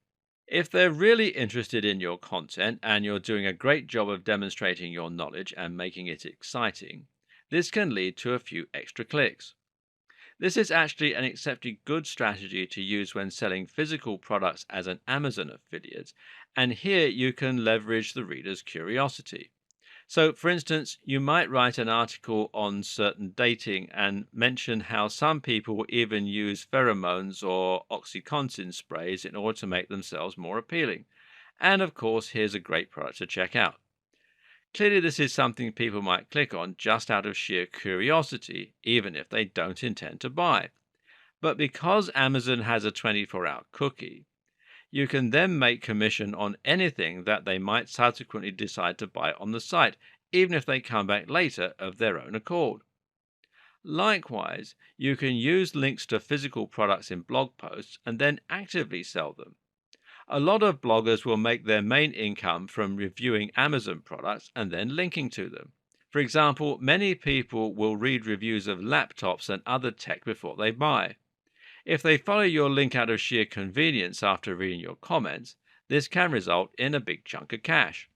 If they're really interested in your content and you're doing a great job of demonstrating your knowledge and making it exciting, this can lead to a few extra clicks. This is actually an exceptionally good strategy to use when selling physical products as an Amazon affiliate, and here you can leverage the reader's curiosity. So, for instance, you might write an article on certain dating and mention how some people even use pheromones or oxycontin sprays in order to make themselves more appealing. And of course, here's a great product to check out. Clearly, this is something people might click on just out of sheer curiosity, even if they don't intend to buy. But because Amazon has a 24-hour cookie, you can then make commission on anything that they might subsequently decide to buy on the site, even if they come back later of their own accord. Likewise, you can use links to physical products in blog posts and then actively sell them. A lot of bloggers will make their main income from reviewing Amazon products and then linking to them. For example, many people will read reviews of laptops and other tech before they buy. If they follow your link out of sheer convenience after reading your comments, this can result in a big chunk of cash.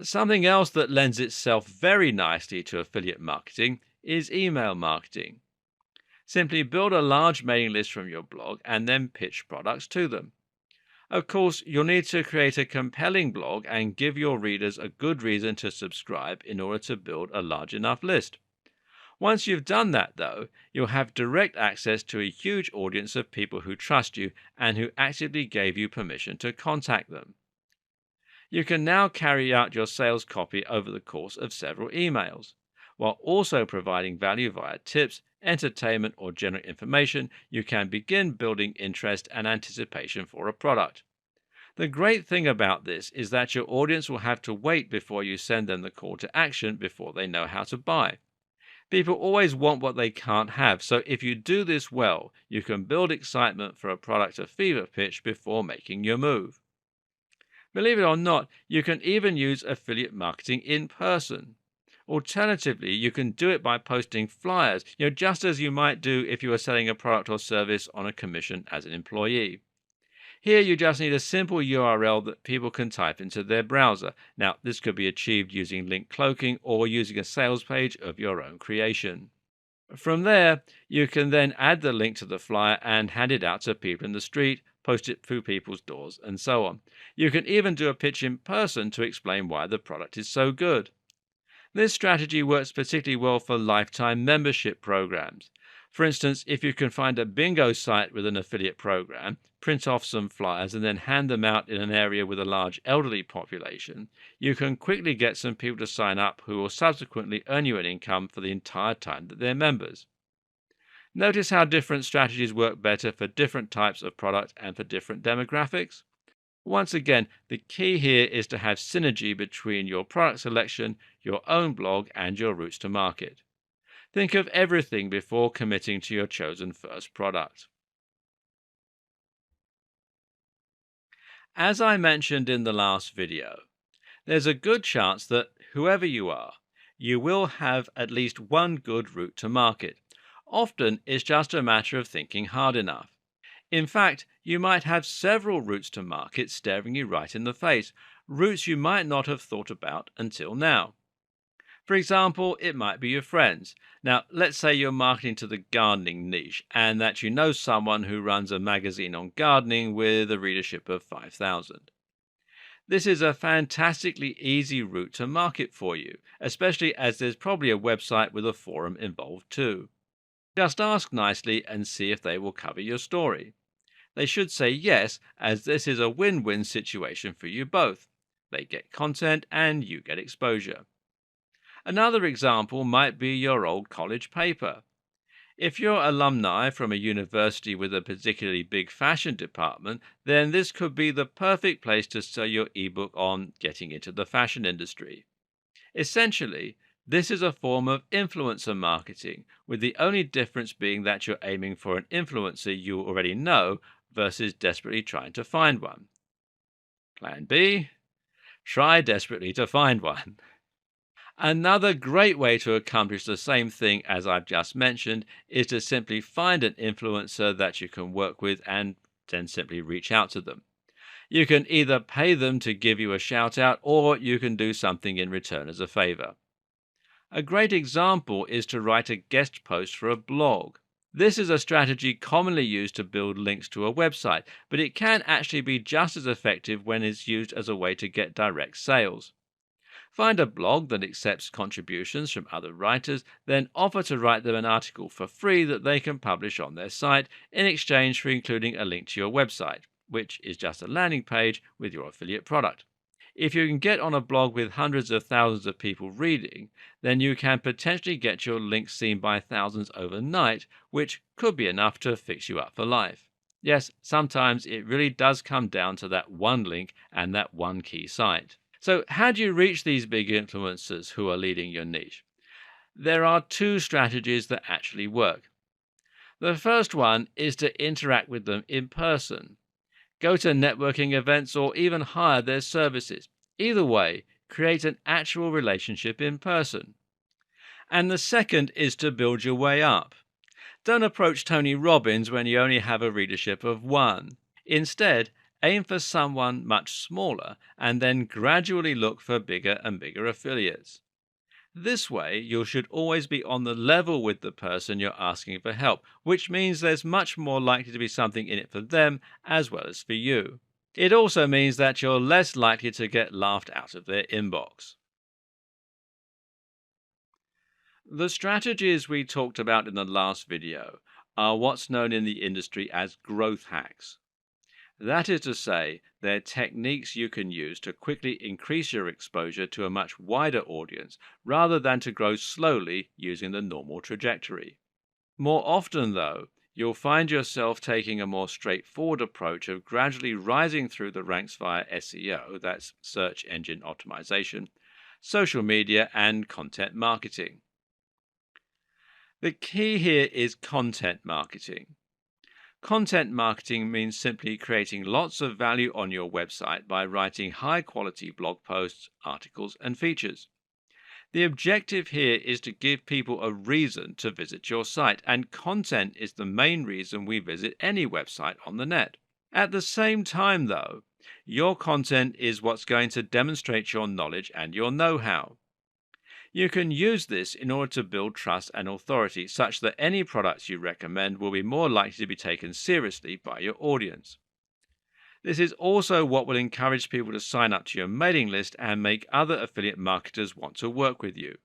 Something else that lends itself very nicely to affiliate marketing is email marketing. Simply build a large mailing list from your blog and then pitch products to them. Of course, you'll need to create a compelling blog and give your readers a good reason to subscribe in order to build a large enough list. Once you've done that, though, you'll have direct access to a huge audience of people who trust you and who actively gave you permission to contact them. You can now carry out your sales copy over the course of several emails. While also providing value via tips, entertainment, or general information, you can begin building interest and anticipation for a product. The great thing about this is that your audience will have to wait before you send them the call to action before they know how to buy. People always want what they can't have, so if you do this well, you can build excitement for a product of fever pitch before making your move. Believe it or not, you can even use affiliate marketing in person. Alternatively, you can do it by posting flyers, just as you might do if you were selling a product or service on a commission as an employee. Here you just need a simple URL that people can type into their browser. Now, this could be achieved using link cloaking or using a sales page of your own creation. From there, you can then add the link to the flyer and hand it out to people in the street, post it through people's doors, and so on. You can even do a pitch in person to explain why the product is so good. This strategy works particularly well for lifetime membership programs. For instance, if you can find a bingo site with an affiliate program, print off some flyers, and then hand them out in an area with a large elderly population, you can quickly get some people to sign up who will subsequently earn you an income for the entire time that they're members. Notice how different strategies work better for different types of product and for different demographics? Once again, the key here is to have synergy between your product selection, your own blog, and your routes to market. Think of everything before committing to your chosen first product. As I mentioned in the last video, there's a good chance that whoever you are, you will have at least one good route to market. Often it's just a matter of thinking hard enough. In fact, you might have several routes to market staring you right in the face, routes you might not have thought about until now. For example, it might be your friends. Now, let's say you're marketing to the gardening niche and that you know someone who runs a magazine on gardening with a readership of 5,000. This is a fantastically easy route to market for you, especially as there's probably a website with a forum involved too. Just ask nicely and see if they will cover your story. They should say yes, as this is a win win situation for you both. They get content and you get exposure. Another example might be your old college paper. If you're alumni from a university with a particularly big fashion department, then this could be the perfect place to sell your ebook on getting into the fashion industry. Essentially, this is a form of influencer marketing, with the only difference being that you're aiming for an influencer you already know versus desperately trying to find one. Plan B: try desperately to find one. Another great way to accomplish the same thing as I've just mentioned is to simply find an influencer that you can work with and then simply reach out to them. You can either pay them to give you a shout out or you can do something in return as a favor. A great example is to write a guest post for a blog. This is a strategy commonly used to build links to a website, but it can actually be just as effective when it's used as a way to get direct sales. Find a blog that accepts contributions from other writers, then offer to write them an article for free that they can publish on their site in exchange for including a link to your website, which is just a landing page with your affiliate product. If you can get on a blog with hundreds of thousands of people reading, then you can potentially get your link seen by thousands overnight, which could be enough to fix you up for life. Yes, sometimes it really does come down to that one link and that one key site. So, how do you reach these big influencers who are leading your niche? There are two strategies that actually work. The first one is to interact with them in person. Go to networking events or even hire their services. Either way, create an actual relationship in person. And the second is to build your way up. Don't approach Tony Robbins when you only have a readership of one. Instead, aim for someone much smaller and then gradually look for bigger and bigger affiliates. This way, you should always be on the level with the person you're asking for help, which means there's much more likely to be something in it for them as well as for you. It also means that you're less likely to get laughed out of their inbox. The strategies we talked about in the last video are what's known in the industry as growth hacks. That is to say, they're techniques you can use to quickly increase your exposure to a much wider audience rather than to grow slowly using the normal trajectory. More often, though, you'll find yourself taking a more straightforward approach of gradually rising through the ranks via SEO, that's search engine optimization, social media, and content marketing. The key here is content marketing. Content marketing means simply creating lots of value on your website by writing high quality blog posts, articles, and features. The objective here is to give people a reason to visit your site, and content is the main reason we visit any website on the net. At the same time, though, your content is what's going to demonstrate your knowledge and your know how. You can use this in order to build trust and authority such that any products you recommend will be more likely to be taken seriously by your audience. This is also what will encourage people to sign up to your mailing list and make other affiliate marketers want to work with you.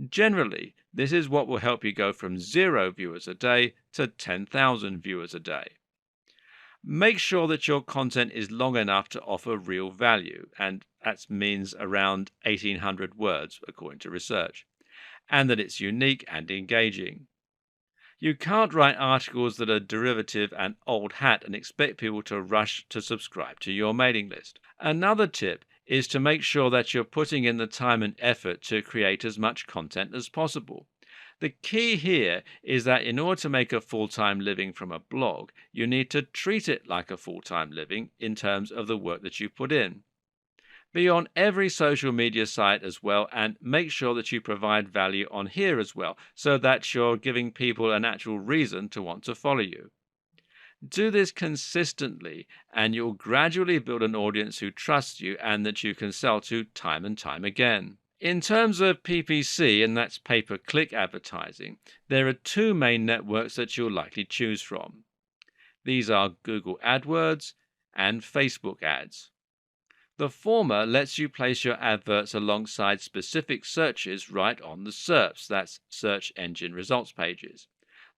Generally, this is what will help you go from 0 viewers a day to 10,000 viewers a day. Make sure that your content is long enough to offer real value, and that means around 1,800 words according to research, and that it's unique and engaging. You can't write articles that are derivative and old hat and expect people to rush to subscribe to your mailing list. Another tip is to make sure that you're putting in the time and effort to create as much content as possible. The key here is that in order to make a full-time living from a blog, you need to treat it like a full-time living in terms of the work that you put in. Be on every social media site as well, and make sure that you provide value on here as well, so that you're giving people an actual reason to want to follow you. Do this consistently, and you'll gradually build an audience who trusts you and that you can sell to time and time again. In terms of PPC, and that's pay-per-click advertising, there are two main networks that you'll likely choose from. These are Google AdWords and Facebook ads. The former lets you place your adverts alongside specific searches right on the SERPs, that's search engine results pages.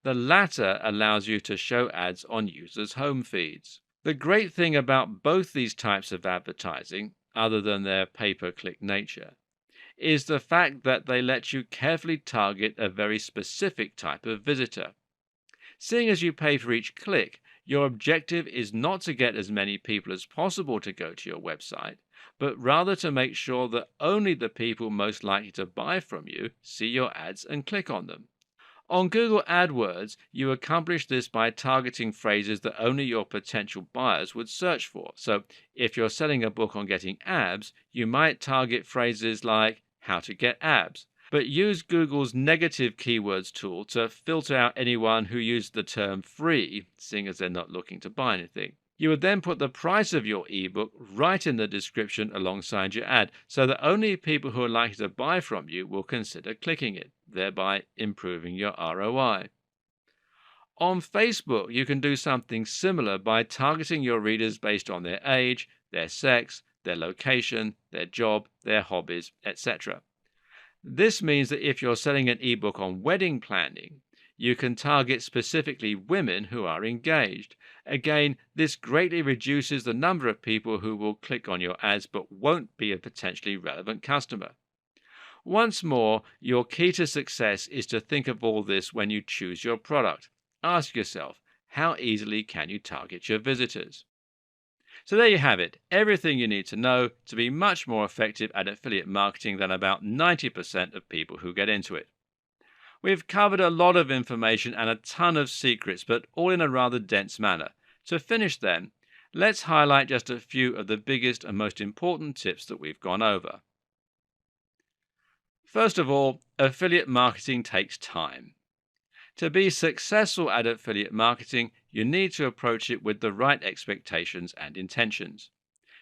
The latter allows you to show ads on users' home feeds. The great thing about both these types of advertising, other than their pay-per-click nature, is the fact that they let you carefully target a very specific type of visitor. Seeing as you pay for each click, your objective is not to get as many people as possible to go to your website, but rather to make sure that only the people most likely to buy from you see your ads and click on them. On Google AdWords, you accomplish this by targeting phrases that only your potential buyers would search for. So, if you're selling a book on getting abs, you might target phrases like how to get abs, but use Google's negative keywords tool to filter out anyone who used the term free, seeing as they're not looking to buy anything. You would then put the price of your ebook right in the description alongside your ad, so that only people who are likely to buy from you will consider clicking it, thereby improving your ROI. On Facebook, you can do something similar by targeting your readers based on their age, their sex, their location, their job, their hobbies, etc. This means that if you're selling an ebook on wedding planning, you can target specifically women who are engaged. Again, this greatly reduces the number of people who will click on your ads but won't be a potentially relevant customer. Once more, your key to success is to think of all this when you choose your product. Ask yourself, how easily can you target your visitors? So there you have it, everything you need to know to be much more effective at affiliate marketing than about 90% of people who get into it. We've covered a lot of information and a ton of secrets, but all in a rather dense manner. To finish then, let's highlight just a few of the biggest and most important tips that we've gone over. First of all, affiliate marketing takes time. To be successful at affiliate marketing, you need to approach it with the right expectations and intentions.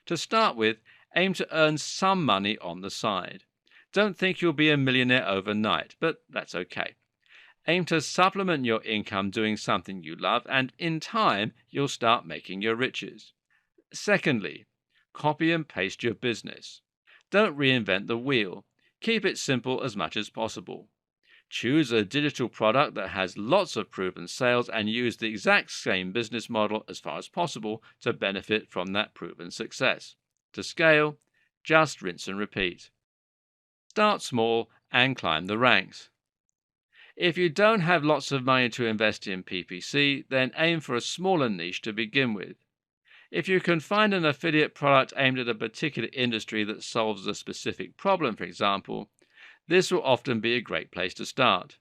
To start with, aim to earn some money on the side. Don't think you'll be a millionaire overnight, but that's okay. Aim to supplement your income doing something you love, and in time, you'll start making your riches. Secondly, copy and paste your business. Don't reinvent the wheel. Keep it simple as much as possible. Choose a digital product that has lots of proven sales and use the exact same business model as far as possible to benefit from that proven success. To scale, just rinse and repeat. Start small and climb the ranks. If you don't have lots of money to invest in PPC, then aim for a smaller niche to begin with. If you can find an affiliate product aimed at a particular industry that solves a specific problem, for example, this will often be a great place to start.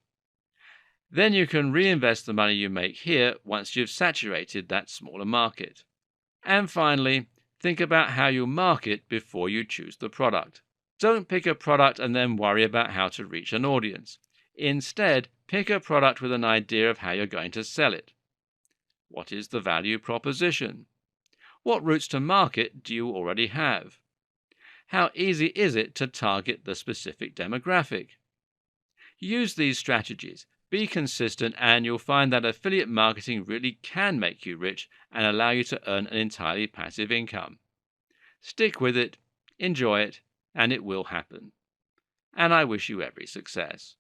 Then you can reinvest the money you make here once you've saturated that smaller market. And finally, think about how you'll market before you choose the product. Don't pick a product and then worry about how to reach an audience. Instead, pick a product with an idea of how you're going to sell it. What is the value proposition? What routes to market do you already have? How easy is it to target the specific demographic? Use these strategies, be consistent, and you'll find that affiliate marketing really can make you rich and allow you to earn an entirely passive income. Stick with it, enjoy it, and it will happen. And I wish you every success.